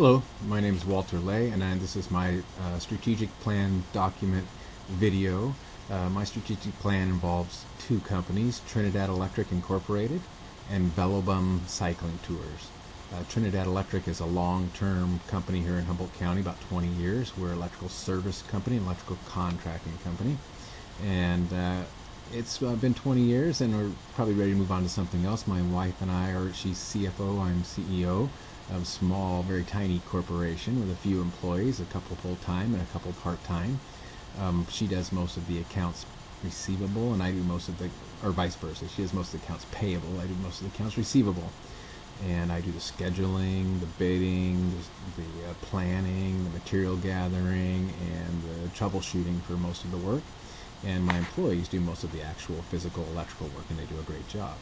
Hello, my name is Walter Lay, and this is my strategic plan document video. My strategic plan involves two companies, Trinidad Electric Incorporated and Velobum Cycling Tours. Trinidad Electric is a long-term company here in Humboldt County, about 20 years. We're an electrical service company, an electrical contracting company, and it's been 20 years, and we're probably ready to move on to something else. My wife and I she's CFO, I'm CEO of a small, very tiny corporation with a few employees, a couple full-time and a couple part-time. She does most of the accounts receivable, and I do most of the, or vice versa. She does most of the accounts payable, I do most of the accounts receivable. And I do the scheduling, the bidding, the planning, the material gathering, and the troubleshooting for most of the work. And my employees do most of the actual physical electrical work, and they do a great job.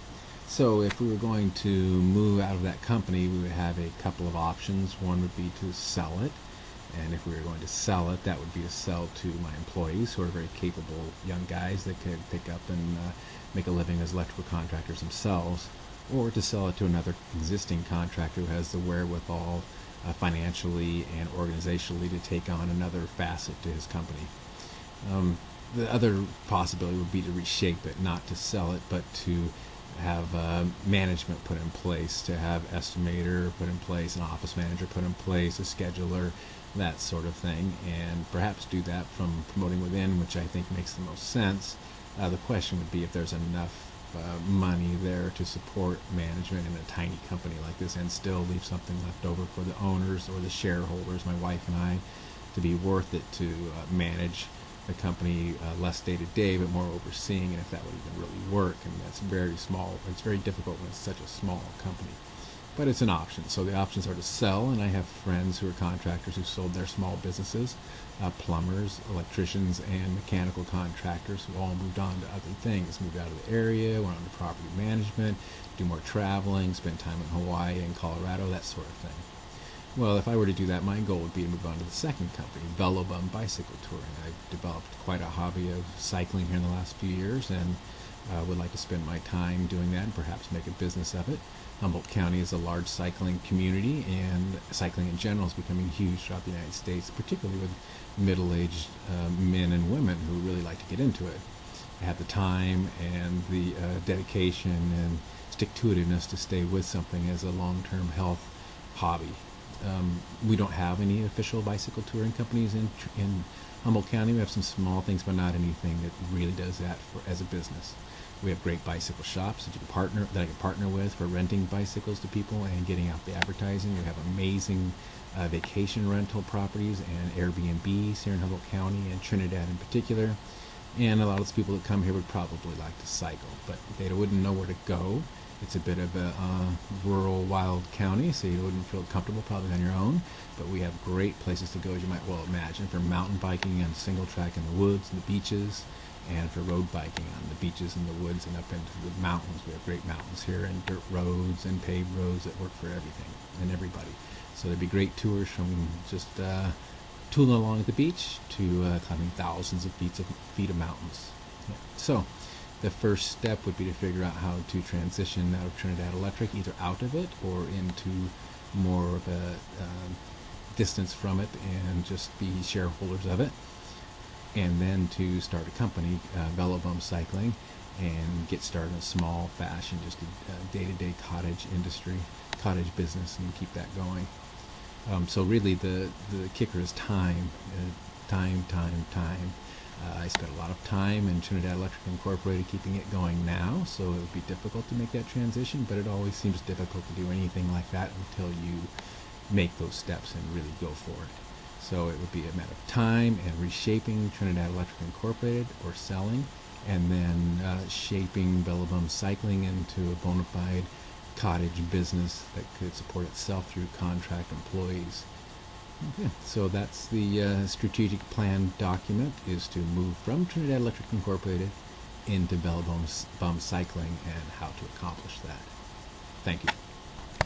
So if we were going to move out of that company, we would have a couple of options. One would be to sell it, and if we were going to sell it, that would be to sell to my employees, who are very capable young guys that could pick up and make a living as electrical contractors themselves, or to sell it to another existing contractor who has the wherewithal financially and organizationally to take on another facet to his company. The other possibility would be to reshape it, not to sell it, but to have management put in place, to have estimator put in place, an office manager put in place, a scheduler, that sort of thing, and perhaps do that from promoting within, which I think makes the most sense. The question would be if there's enough money there to support management in a tiny company like this and still leave something left over for the owners or the shareholders, my wife and I, to be worth it to manage the company less day to day, but more overseeing, and if that would even really work. And that's very small. It's very difficult when it's such a small company, but it's an option. So the options are to sell, and I have friends who are contractors who sold their small businesses, plumbers, electricians, and mechanical contractors who all moved on to other things, moved out of the area, went on to property management, do more traveling, spend time in Hawaii and Colorado, that sort of thing. Well, if I were to do that, my goal would be to move on to the second company, Velobum Bicycle Touring. I've developed quite a hobby of cycling here in the last few years, and would like to spend my time doing that and perhaps make a business of it. Humboldt County is a large cycling community, and cycling in general is becoming huge throughout the United States, particularly with middle-aged men and women who really like to get into it. I have the time and the dedication and stick-to-itiveness to stay with something as a long-term health hobby. We don't have any official bicycle touring companies in Humboldt County. We have some small things, but not anything that really does that as a business. We have great bicycle shops that I can partner with for renting bicycles to people and getting out the advertising. We have amazing vacation rental properties and Airbnbs here in Humboldt County and Trinidad in particular. And a lot of those people that come here would probably like to cycle, but they wouldn't know where to go. It's a bit of a rural, wild county, so you wouldn't feel comfortable probably on your own. But we have great places to go, as you might well imagine, for mountain biking and single track in the woods and the beaches, and for road biking on the beaches and the woods and up into the mountains. We have great mountains here, and dirt roads and paved roads that work for everything and everybody. So there'd be great tours from just tooling along at the beach to climbing thousands of feet of mountains. Yeah. So the first step would be to figure out how to transition out of Trinidad Electric, either out of it or into more of a distance from it and just be shareholders of it, and then to start a company, Velobum Cycling, and get started in a small fashion, just a day-to-day cottage business, and keep that going. So really the kicker is time. I spent a lot of time in Trinidad Electric Incorporated keeping it going now, so it would be difficult to make that transition, but it always seems difficult to do anything like that until you make those steps and really go for it. So it would be a matter of time and reshaping Trinidad Electric Incorporated or selling, and then shaping Velobum Cycling into a bona fide cottage business that could support itself through contract employees. Okay, so that's the strategic plan document, is to move from Trinidad Electric Incorporated into Velobum Cycling and how to accomplish that. Thank you.